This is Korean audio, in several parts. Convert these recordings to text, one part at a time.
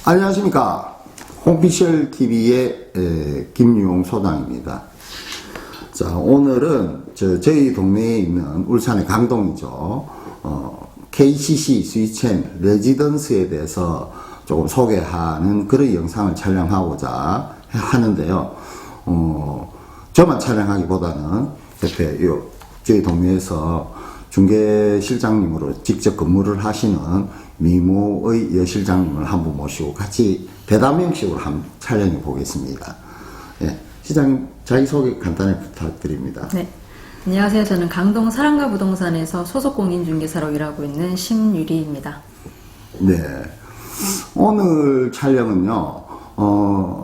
안녕하십니까. 홈피셜 TV의 김유용 소장입니다. 자, 오늘은 저희 동네에 있는 울산의 강동이죠. KCC 스위첸 레지던스에 대해서 조금 소개하는 그런 영상을 촬영하고자 하는데요. 저만 촬영하기보다는 옆에 저희 동네에서 중개실장님으로 직접 근무를 하시는 미모의 여실장님을 한번 모시고 같이 대담 형식으로 한번 촬영해 보겠습니다. 예, 시장님 자기소개 간단히 부탁드립니다. 네, 안녕하세요. 저는 강동 사랑가 부동산에서 소속 공인중개사로 일하고 있는 심유리입니다. 네, 오늘 촬영은요,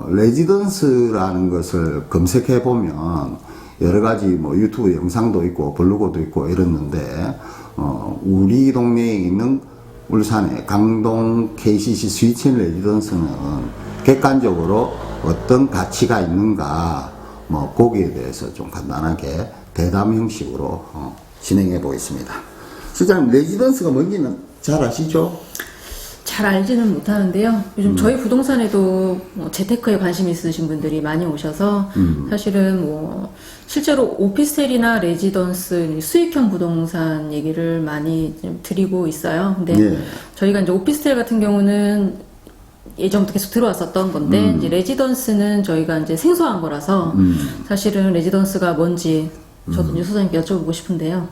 레지던스라는 것을 검색해 보면 여러 가지 뭐 유튜브 영상도 있고 블로그도 있고 이랬는데, 우리 동네에 있는 울산의 강동 KCC 스위첸 레지던스는 객관적으로 어떤 가치가 있는가, 뭐 거기에 대해서 좀 간단하게 대담 형식으로 진행해 보겠습니다. 실장님, 레지던스가 뭔지는 잘 아시죠? 잘 알지는 못하는데요. 요즘 저희 부동산에도 재테크에 관심 있으신 분들이 많이 오셔서 사실은 뭐 실제로 오피스텔이나 레지던스 수익형 부동산 얘기를 많이 좀 드리고 있어요. 근데 예. 저희가 이제 오피스텔 같은 경우는 예전부터 계속 들어왔었던 건데 이제 레지던스는 저희가 이제 생소한 거라서 사실은 레지던스가 뭔지 저도 이제 소장님께 여쭤보고 싶은데요.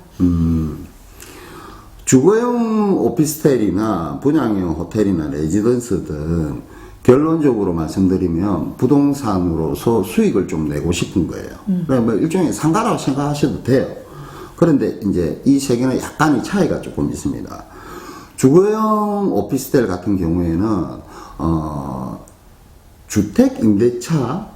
주거용 오피스텔이나 분양형 호텔이나 레지던스 등 결론적으로 말씀드리면 부동산으로서 수익을 좀 내고 싶은 거예요. 그러니까 뭐 일종의 상가라고 생각하셔도 돼요. 그런데 이제 이 세 개는 약간의 차이가 조금 있습니다. 주거용 오피스텔 같은 경우에는 주택 임대차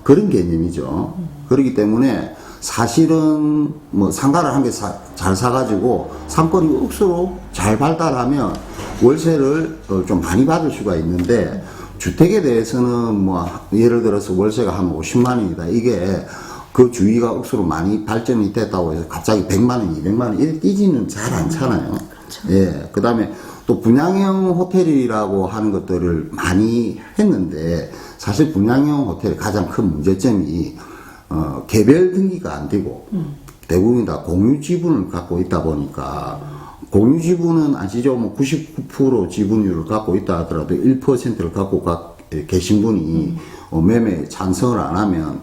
그런 개념이죠. 그렇기 때문에 사실은 뭐 상가를 한 개 잘 사가지고 상권이 억수로 잘 발달하면 월세를 좀 많이 받을 수가 있는데, 주택에 대해서는 뭐 예를 들어서 월세가 한 50만 원이다. 이게 그 주위가 억수로 많이 발전이 됐다고 해서 갑자기 100만 원, 200만 원 이렇게 뛰지는 잘 않잖아요. 그렇죠. 예. 그 다음에 또 분양형 호텔이라고 하는 것들을 많이 했는데, 사실 분양형 호텔의 가장 큰 문제점이 개별 등기가 안 되고 대부분 다 공유 지분을 갖고 있다 보니까, 공유 지분은 아시죠? 뭐 99% 지분율을 갖고 있다 하더라도 1%를 갖고 계신 분이 매매에 찬성을 안 하면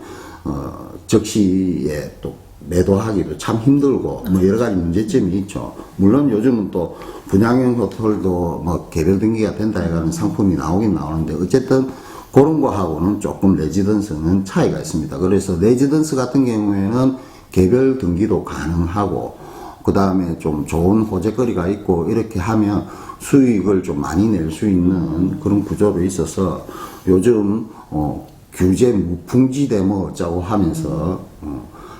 적시에 또 매도하기도 참 힘들고 뭐 여러 가지 문제점이 있죠. 물론 요즘은 또 분양형 호텔도 뭐 개별 등기가 된다 해가는 상품이 나오긴 나오는데, 어쨌든 그런 거하고는 조금 레지던스는 차이가 있습니다. 그래서 레지던스 같은 경우에는 개별 등기도 가능하고, 그 다음에 좀 좋은 호재거리가 있고 이렇게 하면 수익을 좀 많이 낼 수 있는 그런 구조로 있어서 요즘 규제 무풍지대 뭐 어쩌고 하면서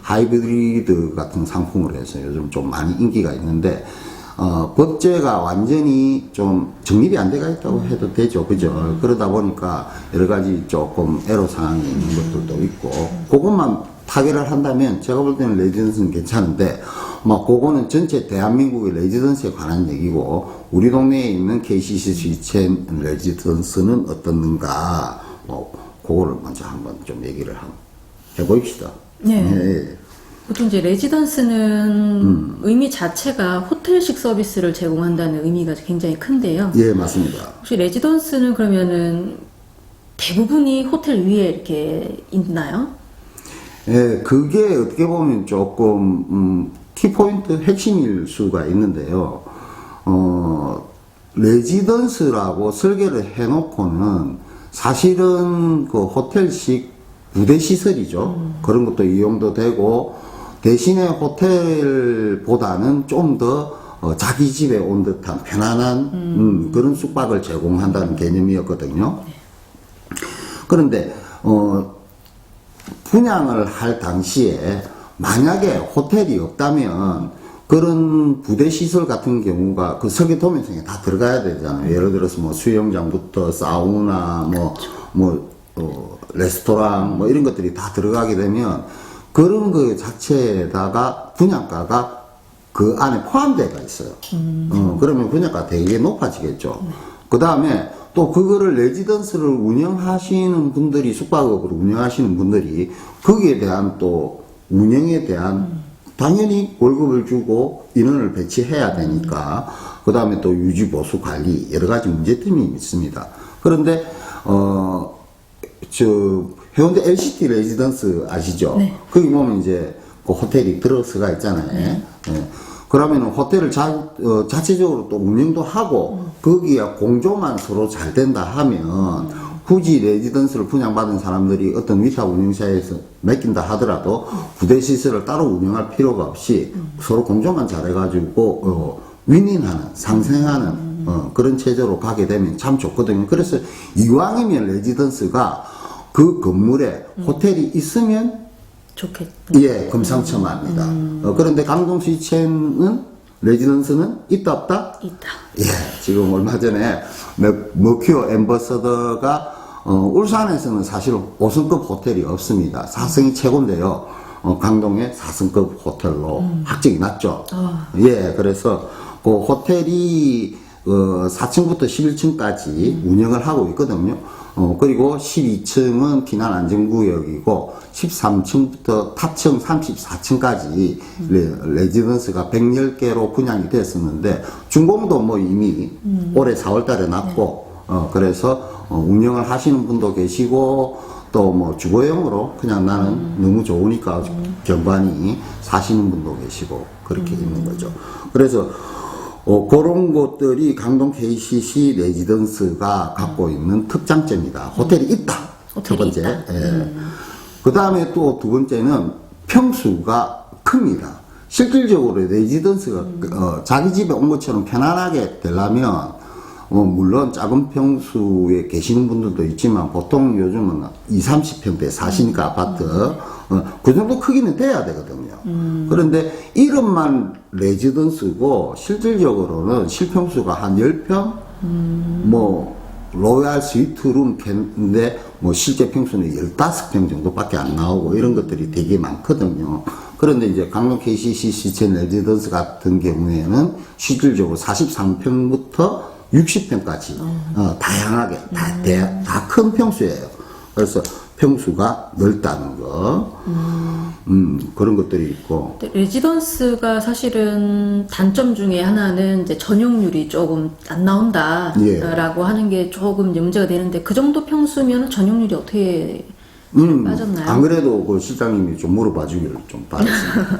하이브리드 같은 상품을 해서 요즘 좀 많이 인기가 있는데, 법제가 완전히 좀 정립이 안 돼가 있다고 해도 되죠. 그죠? 그러다 보니까 여러 가지 조금 애로사항이 있는 것들도 있고, 그것만 타결을 한다면 제가 볼 때는 레지던스는 괜찮은데, 뭐 그거는 전체 대한민국의 레지던스에 관한 얘기고, 우리 동네에 있는 KCC 스위첸 레지던스는 어떻는가, 그거를 먼저 한번 좀 얘기를 한번 해봅시다. 네. 네. 보통 이제 레지던스는 의미 자체가 호텔식 서비스를 제공한다는 의미가 굉장히 큰데요. 예, 맞습니다. 혹시 레지던스는 그러면은 대부분이 호텔 위에 이렇게 있나요? 예, 그게 어떻게 보면 조금 키포인트 핵심일 수가 있는데요. 레지던스라고 설계를 해놓고는 사실은 그 호텔식 부대 시설이죠. 그런 것도 이용도 되고, 대신에 호텔보다는 좀 더 자기 집에 온 듯한 편안한 그런 숙박을 제공한다는 개념이었거든요. 그런데 분양을 할 당시에 만약에 호텔이 없다면 그런 부대 시설 같은 경우가 그 설계 도면성에 다 들어가야 되잖아요. 예를 들어서 뭐 수영장부터 사우나, 레스토랑, 뭐 이런 것들이 다 들어가게 되면 그런 그 자체에다가 분양가가 그 안에 포함되어 있어요. 그러면 분양가 되게 높아지겠죠. 그 다음에 또 그거를 레지던스를 운영하시는 분들이, 숙박업으로 운영하시는 분들이 거기에 대한 또 운영에 대한 당연히 월급을 주고 인원을 배치해야 되니까 그 다음에 또 유지 보수 관리 여러 가지 문제점이 있습니다. 그런데 해운대 LCT 레지던스 아시죠? 네. 거기 보면 이제 그 호텔이 들어서가 있잖아요. 네. 그러면 호텔을 자체적으로 또 운영도 하고 거기에 공조만 서로 잘 된다 하면 굳이 레지던스를 분양받은 사람들이 어떤 위탁 운영사에서 맡긴다 하더라도 부대 시설을 따로 운영할 필요가 없이 서로 공조만 잘해가지고 윈윈하는, 상생하는 그런 체제로 가게 되면 참 좋거든요. 그래서 이왕이면 레지던스가 그 건물에 호텔이 있으면 좋겠다. 예, 금상첨화입니다. 그런데 강동 스위첸은 레지던스는 있다 없다? 있다. 예, 지금 얼마 전에 머큐어 엠버서더가 울산에서는 사실 5성급 호텔이 없습니다. 4성이 최고인데요. 강동에 4성급 호텔로 확정이 났죠. 예, 그래서 그 호텔이 4층부터 11층까지 운영을 하고 있거든요. 그리고 12층은 피난 안전구역이고 13층부터 탑층 34층까지 레지던스가 110개로 분양이 됐었는데 준공도 뭐 이미 올해 4월 달에 났고 그래서 운영을 하시는 분도 계시고 또 뭐 주거용으로 그냥 나는 너무 좋으니까 경관이 사시는 분도 계시고 그렇게 있는 거죠. 그래서 그런 것들이 강동 KCC 레지던스가 갖고 있는 특장점이다. 호텔이 있다. 첫 번째. 예. 그 다음에 또 두 번째는 평수가 큽니다. 실질적으로 레지던스가 자기 집에 온 것처럼 편안하게 되려면 물론 작은 평수에 계시는 분들도 있지만 보통 요즘은 20, 30평대 사시니까 아파트 그 정도 크기는 돼야 되거든요. 그런데 이름만 레지던스고 실질적으로는 실평수가 한 10평 뭐 로얄 스위트룸 캔데 뭐 실제 평수는 15평 정도밖에 안 나오고 이런 것들이 되게 많거든요. 그런데 이제 강동 KCC 시첸 레지던스 같은 경우에는 실질적으로 43평부터 60평까지 다양하게 다 큰 평수예요. 그래서 평수가 넓다는 거 그런 것들이 있고 레지던스가 사실은 단점 중에 하나는 이제 전용률이 조금 안 나온다라고 예. 하는 게 조금 이제 문제가 되는데 그 정도 평수면 전용률이 어떻게 빠졌나요? 안 그래도 그 실장님이 좀 물어봐 주기를 좀 바랐습니다.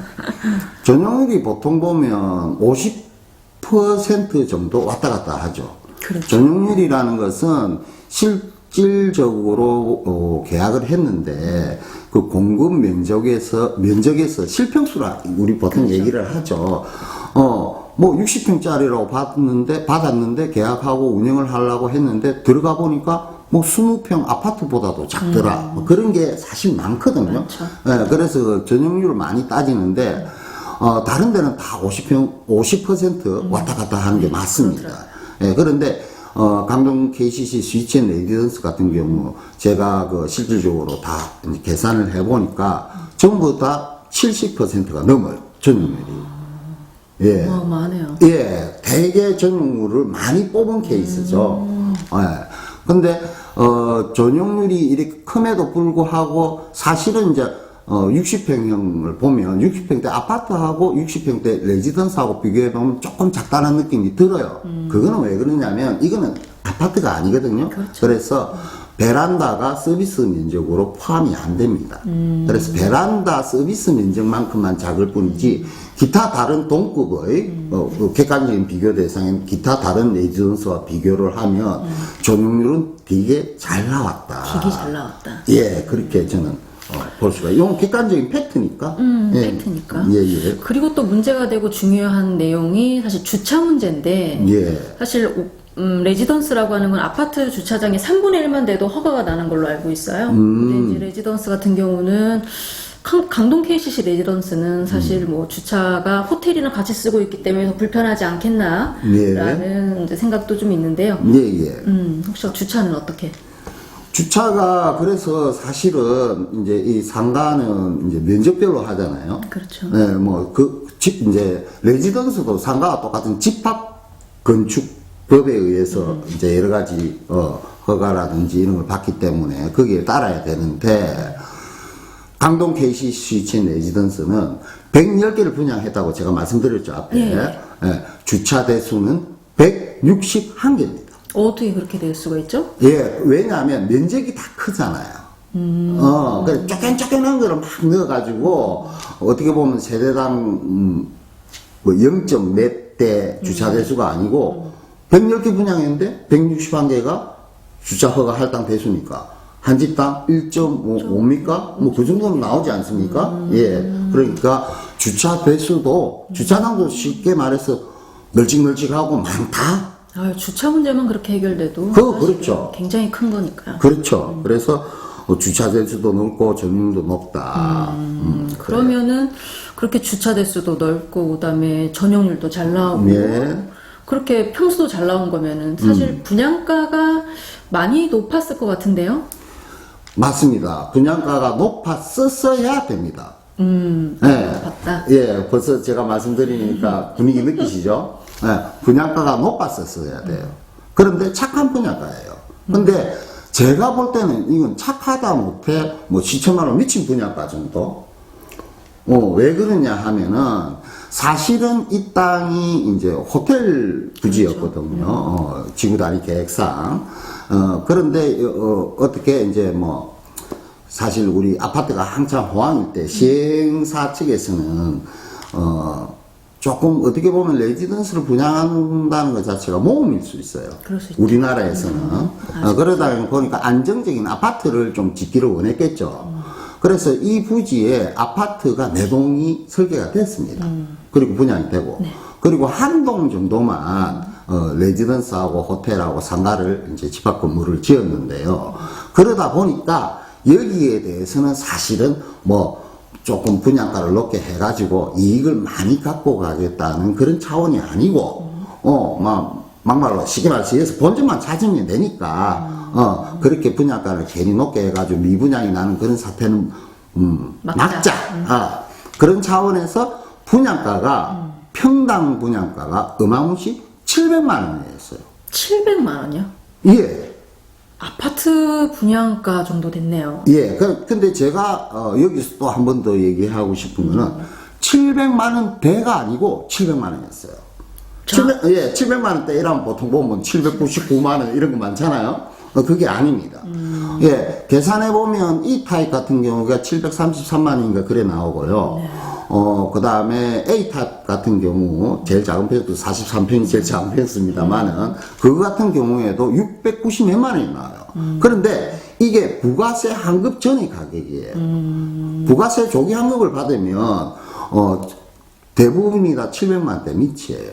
전용률이 보통 보면 50% 정도 왔다 갔다 하죠. 그렇죠. 전용률이라는 것은 실질적으로 계약을 했는데 그 공급 면적에서 실평수라 우리 보통 그렇죠. 얘기를 하죠. 뭐 60평짜리라고 받았는데 계약하고 운영을 하려고 했는데 들어가 보니까 뭐 20평 아파트보다도 작더라. 뭐 그런 게 사실 많거든요. 그렇죠. 예, 그래서 전용률을 많이 따지는데 다른 데는 다 50% 왔다 갔다 하는 게 맞습니다. 예, 그런데 강동 KCC 스위첸 레지던스 같은 경우 제가 그 실질적으로 다 이제 계산을 해보니까 전부 다 70%가 넘어요. 전용률이. 예. 어마어마하네요. 예, 대개 전용률을 많이 뽑은 케이스죠. 예. 근데, 전용률이 이렇게 큼에도 불구하고 사실은 이제, 60평형을 보면 60평대 아파트하고 60평대 레지던스하고 비교해보면 조금 작다는 느낌이 들어요. 그거는 왜 그러냐면 이거는 아파트가 아니거든요. 그렇죠. 그래서 베란다가 서비스 면적으로 포함이 안 됩니다. 그래서 베란다 서비스 면적만큼만 작을 뿐이지 기타 다른 동급의 객관적인 비교 대상인 기타 다른 레지던스와 비교를 하면 전용률은 되게 잘 나왔다. 되게 잘 나왔다. 예, 그렇게 저는 볼 수가. 이건 객관적인 팩트니까. 예. 팩트니까. 예, 예. 그리고 또 문제가 되고 중요한 내용이 사실 주차 문제인데 예. 사실 레지던스라고 하는 건 아파트 주차장의 3분의 1만 돼도 허가가 나는 걸로 알고 있어요. 근데 이제 레지던스 같은 경우는 강동 KCC 레지던스는 사실 뭐 주차가 호텔이랑 같이 쓰고 있기 때문에 더 불편하지 않겠나라는 이제 생각도 좀 있는데요. 예, 예. 혹시 주차는 어떻게? 주차가 그래서 사실은 이제 이 상가는 이제 면적별로 하잖아요. 그렇죠. 네, 뭐 그 집 이제 레지던스도 상가와 똑같은 집합 건축 법에 의해서 이제 여러 가지 허가라든지 이런 걸 받기 때문에 거기에 따라야 되는데 강동 KC 스위치 레지던스는 110개를 분양했다고 제가 말씀드렸죠 앞에. 네. 예, 주차 대수는 161개입니다. 어떻게 그렇게 될 수가 있죠? 예, 왜냐하면 면적이 다 크잖아요. 그래, 쪼끈쪼끈한 거를 막 넣어가지고, 어떻게 보면 세대당, 뭐 0점 몇 대 주차 대수가 아니고, 110개 분양했는데, 161개가 주차 허가 할당 대수니까, 한 집당 1.5입니까? 뭐 그 정도는 나오지 않습니까? 예. 그러니까, 주차 대수도, 주차장도 쉽게 말해서 널찍널찍하고 많다? 주차 문제만 그렇게 해결돼도 그렇죠. 굉장히 큰 거니까요. 그렇죠. 그래서 주차 대수도 넓고 전용도 높다. 그러면은 그렇게 주차 대수도 넓고 그다음에 전용률도 잘 나오고 예. 그렇게 평수도 잘 나온 거면은 사실 분양가가 많이 높았을 것 같은데요. 맞습니다. 분양가가 높았었어야 됩니다. 예. 높았다. 예, 벌써 제가 말씀드리니까 분위기 느끼시죠? 예, 분양가가 높았었어야 돼요. 그런데 착한 분양가예요. 근데 제가 볼 때는 이건 착하다 못해 뭐 7천만 원 미친 분양가 정도? 왜 그러냐 하면은 사실은 이 땅이 이제 호텔 부지였거든요. 지구 단위 계획상. 그런데 어떻게 이제 뭐 사실 우리 아파트가 한참 호황일 때 시행사 측에서는 조금 어떻게 보면 레지던스를 분양한다는 것 자체가 모험일 수 있어요. 그럴 수 있죠. 우리나라에서는. 그러다 보니까 안정적인 아파트를 좀 짓기를 원했겠죠. 그래서 이 부지에 아파트가 4동이 설계가 됐습니다. 그리고 분양이 되고. 네. 그리고 한 동 정도만 레지던스하고 호텔하고 상가를 이제 집합 건물을 지었는데요. 그러다 보니까 여기에 대해서는 사실은 뭐 조금 분양가를 높게 해가지고 이익을 많이 갖고 가겠다는 그런 차원이 아니고, 막말로 쉽게 말해서 본점만 찾으면 되니까, 그렇게 분양가를 괜히 높게 해가지고 미분양이 나는 그런 사태는, 막자. 그런 차원에서 분양가가, 평당 분양가가 어마무시 700만 원이었어요. 700만 원이요? 예. 아파트 분양가 정도 됐네요. 예, 근데 제가, 여기서 또 한 번 더 얘기하고 싶은 거는, 700만 원대가 아니고 700만 원이었어요. 700만 원대 이라면 보통 보면 799만 원 이런 거 많잖아요. 그게 아닙니다. 예, 계산해보면 이 타입 같은 경우가 733만 원인가 그래 나오고요. 네. 그 다음에 A 타입 같은 경우, 제일 작은 편도 43평이 제일 작은 편이었습니다만은, 그거 같은 경우에도 690몇만 원이 나와요. 그런데 이게 부가세 환급 전의 가격이에요. 부가세 조기 환급을 받으면, 대부분이 다 700만 원대 밑이에요.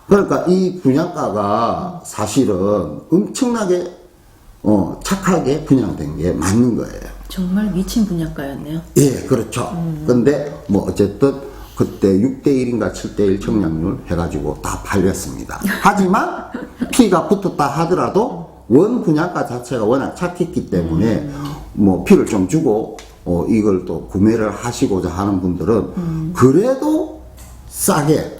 그러니까 이 분양가가 사실은 엄청나게, 착하게 분양된 게 맞는 거예요. 정말 미친 분양가였네요. 예, 그렇죠. 근데 뭐 어쨌든 그때 6대1인가 7대1 청약률 해가지고 다 팔렸습니다. 하지만 피가 붙었다 하더라도 원 분양가 자체가 워낙 착했기 때문에 뭐 피를 좀 주고 이걸 또 구매를 하시고자 하는 분들은 그래도 싸게.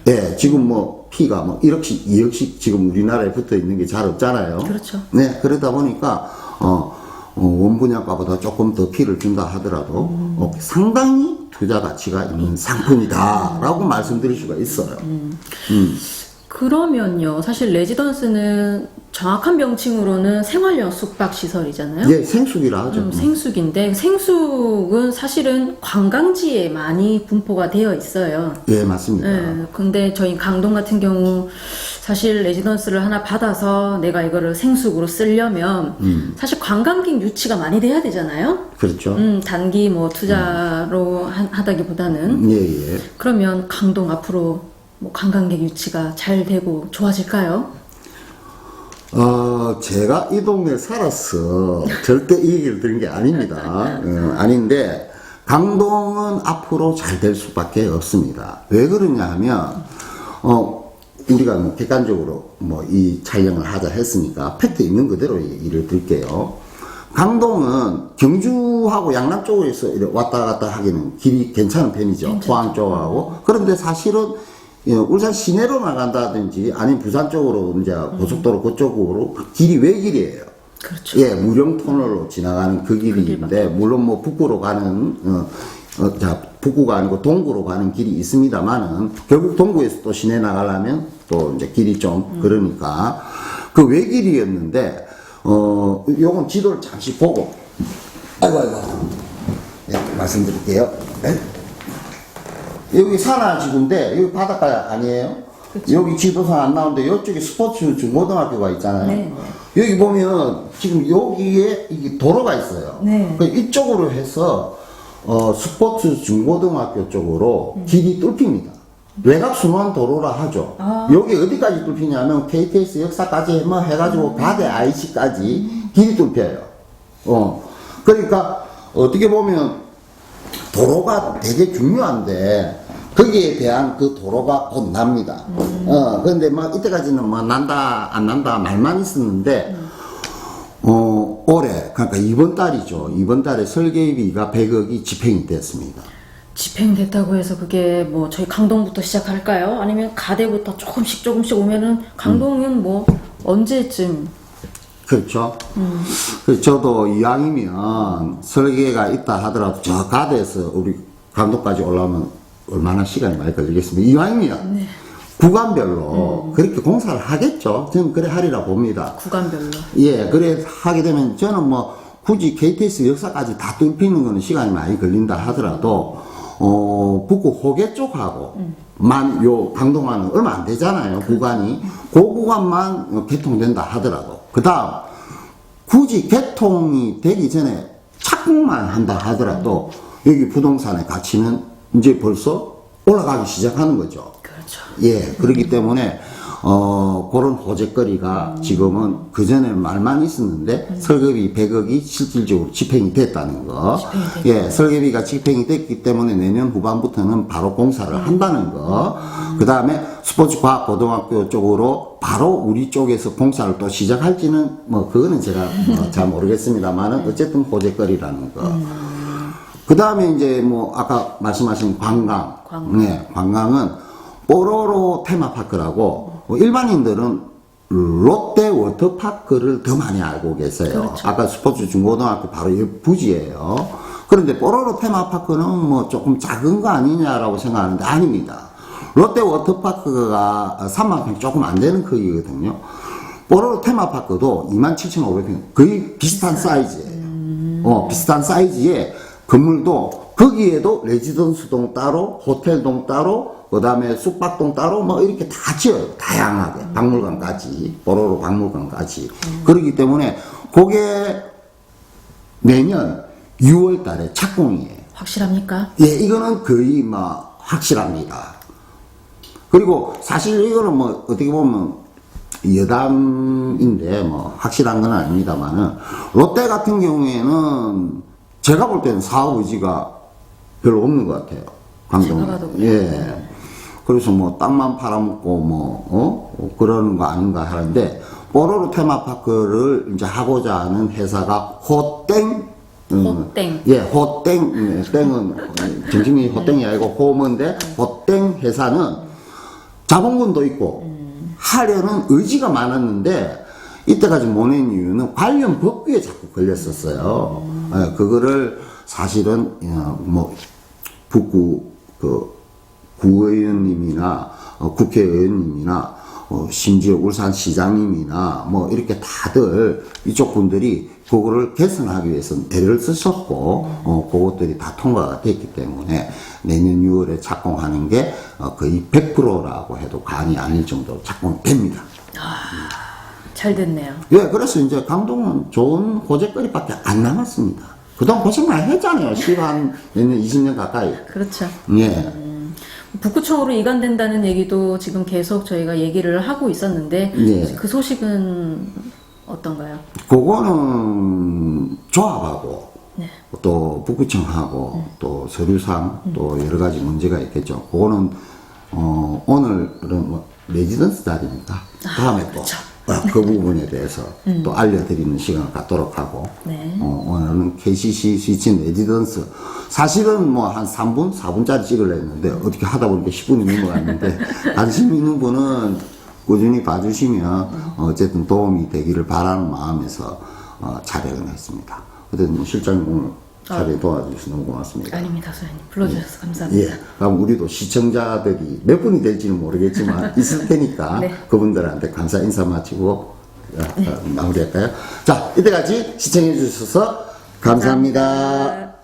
예, 지금 뭐 피가 뭐 1억씩, 2억씩 지금 우리나라에 붙어 있는 게 잘 없잖아요. 그렇죠. 네, 그러다 보니까 원 분양가보다 조금 더 피를 준다 하더라도 상당히 투자 가치가 있는 상품이다라고 말씀드릴 수가 있어요. 그러면요, 사실 레지던스는 정확한 명칭으로는 생활형 숙박 시설이잖아요. 예, 생숙이라 하죠. 생숙인데 생숙은 사실은 관광지에 많이 분포가 되어 있어요. 예, 맞습니다. 근데 저희 강동 같은 경우 사실 레지던스를 하나 받아서 내가 이거를 생숙으로 쓰려면 사실 관광객 유치가 많이 돼야 되잖아요. 그렇죠. 단기 뭐 투자로 하다기보다는. 예. 그러면 강동 앞으로 뭐 관광객 유치가 잘 되고 좋아질까요? 제가 이 동네에 살아서 절대 이 얘기를 들은 게 아닙니다. 아닌데, 강동은 앞으로 잘 될 수밖에 없습니다. 왜 그러냐 하면, 우리가 뭐 객관적으로 뭐 이 촬영을 하자 했으니까 팩트 있는 그대로 얘기를 드릴게요. 강동은 경주하고 양남 쪽에서 왔다 갔다 하기는 길이 괜찮은 편이죠. 포항 쪽하고. 그런데 사실은 울산 시내로 나간다든지 아니면 부산 쪽으로 이제 고속도로 그쪽으로 길이 외길이에요. 그렇죠. 예, 무령 터널로 지나가는 그 길인데 물론 뭐 북구로 가는 북구가 아니고 동구로 가는 길이 있습니다만은 결국 동구에서 또 시내 나가려면 또 이제 길이 좀 그러니까 그 외길이었는데 요건 지도를 잠시 보고 아이고 예, 말씀드릴게요. 네? 여기 산하지구인데 여기 바닷가 아니에요? 그쵸. 여기 지도상 안 나오는데 이쪽에 스포츠 중고등학교가 있잖아요. 네. 여기 보면 지금 여기에 이게 도로가 있어요. 네. 그 이쪽으로 해서 스포츠 중고등학교 쪽으로 길이 뚫힙니다. 외곽 순환 도로라 하죠. 여기 어디까지 뚫히냐면 KTX 역사까지 뭐 해가지고 가대 IC까지 길이 뚫혀요. 그러니까 어떻게 보면 도로가 되게 중요한데 거기에 대한 그 도로가 곧 납니다. 그런데 막 이때까지는 뭐 난다 안 난다 말만 있었는데 올해 그러니까 이번 달이죠. 이번 달에 설계비가 100억이 집행이 됐습니다. 집행됐다고 해서 그게 뭐 저희 강동부터 시작할까요? 아니면 가대부터 조금씩 오면은 강동은 뭐 언제쯤? 그렇죠. 그래서 저도 이왕이면 설계가 있다 하더라도 저 가대에서 우리 강동까지 올라오면 얼마나 시간이 많이 걸리겠습니까? 이왕이면 네. 구간별로 그렇게 공사를 하겠죠. 저는 그래 하리라 봅니다. 구간별로. 예, 그래 하게 되면 저는 뭐 굳이 KTX 역사까지 다 뚫히는 거는 시간이 많이 걸린다 하더라도 북구 호계 쪽하고 요 강동만은 얼마 안 되잖아요. 구간이. 그 구간만 개통된다 하더라도 그 다음 굳이 개통이 되기 전에 착공만 한다 하더라도 여기 부동산의 가치는 이제 벌써 올라가기 시작하는 거죠. 그렇죠. 예, 그렇기 때문에 그런 호재거리가 지금은 그전에는 말만 있었는데 설계비 100억이 실질적으로 집행이 됐다는 거. 예, 설계비가 집행이 됐기 때문에 내년 후반부터는 바로 공사를 한다는 거. 그 다음에 스포츠과학고등학교 쪽으로 바로 우리 쪽에서 공사를 또 시작할지는 뭐 그거는 제가 잘 모르겠습니다만은 어쨌든 호재거리라는 거. 그 다음에 이제 뭐 아까 말씀하신 관광. 네, 관광은 뽀로로 테마파크라고 일반인들은 롯데 워터파크를 더 많이 알고 계세요. 그렇죠. 아까 스포츠 중고등학교 바로 옆 부지예요. 그런데 뽀로로 테마파크는 뭐 조금 작은 거 아니냐라고 생각하는데 아닙니다. 롯데 워터파크가 3만 평 조금 안 되는 크기거든요. 뽀로로 테마파크도 27,500평 거의 비슷한 사이즈예요. 비슷한 사이즈의 건물도 거기에도 레지던스동 따로 호텔동 따로 그 다음에 숙박동 따로 뭐 이렇게 다 지어요. 다양하게 박물관까지 뽀로로 박물관까지 그렇기 때문에 그게 내년 6월 달에 착공이에요. 확실합니까? 예, 이거는 거의 뭐 확실합니다. 그리고 사실 이거는 뭐 어떻게 보면 여담인데 뭐 확실한 건 아닙니다만은 롯데 같은 경우에는 제가 볼 때는 사업 의지가 별로 없는 것 같아요. 강동. 제가 봐도 그래요. 예. 그래서 뭐 땅만 팔아먹고 그러는 거 아닌가 하는데 뽀로로 테마파크를 이제 하고자 하는 회사가 호땡. 호땡. 예, 호땡. 땡은 정식이 호땡이 아니고 호문데 호땡 회사는 자본금도 있고 하려는 의지가 많았는데 이때까지 못 낸 이유는 관련 법규에 자꾸 걸렸었어요. 예, 그거를 사실은 뭐 북구 구의원님이나 국회의원님이나 심지어 울산시장님이나 뭐 이렇게 다들 이쪽 분들이 그거를 개선하기 위해서 애를 쓰셨고 그것들이 다 통과가 됐기 때문에 내년 6월에 착공하는 게 거의 100%라고 해도 과언이 아닐 정도로 착공됩니다. 잘 됐네요. 예, 그래서 이제 강동은 좋은 호재거리밖에 안 남았습니다. 그동안 고생 많이 했잖아요. 시간 몇 년, 20년 가까이. 그렇죠. 예. 북구청으로 이관된다는 얘기도 지금 계속 저희가 얘기를 하고 있었는데 예. 그 소식은 어떤가요? 그거는 조합하고 네. 또 북구청하고 또 서류상 또 여러 가지 문제가 있겠죠. 그거는 오늘은 뭐 레지던스 자리니까 다음에 또 그렇죠. 그 부분에 대해서 또 알려드리는 시간을 갖도록 하고 네. 오늘은 KCC 스위치 레지던스 사실은 뭐 한 3분, 4분짜리 찍으려 했는데 어떻게 하다 보니까 10분이 넘어갔는데 관심 있는 분은 꾸준히 봐주시면 어쨌든 도움이 되기를 바라는 마음에서 촬영을 했습니다. 어쨌든 실장님 오늘 촬영 도와주셔서 너무 고맙습니다. 아닙니다, 소장님. 불러주셔서 감사합니다. 예, 그럼 우리도 시청자들이 몇 분이 될지는 모르겠지만 있을 테니까 네. 그분들한테 감사 인사 마치고 마무리할까요? 자, 이때까지 시청해 주셔서 감사합니다.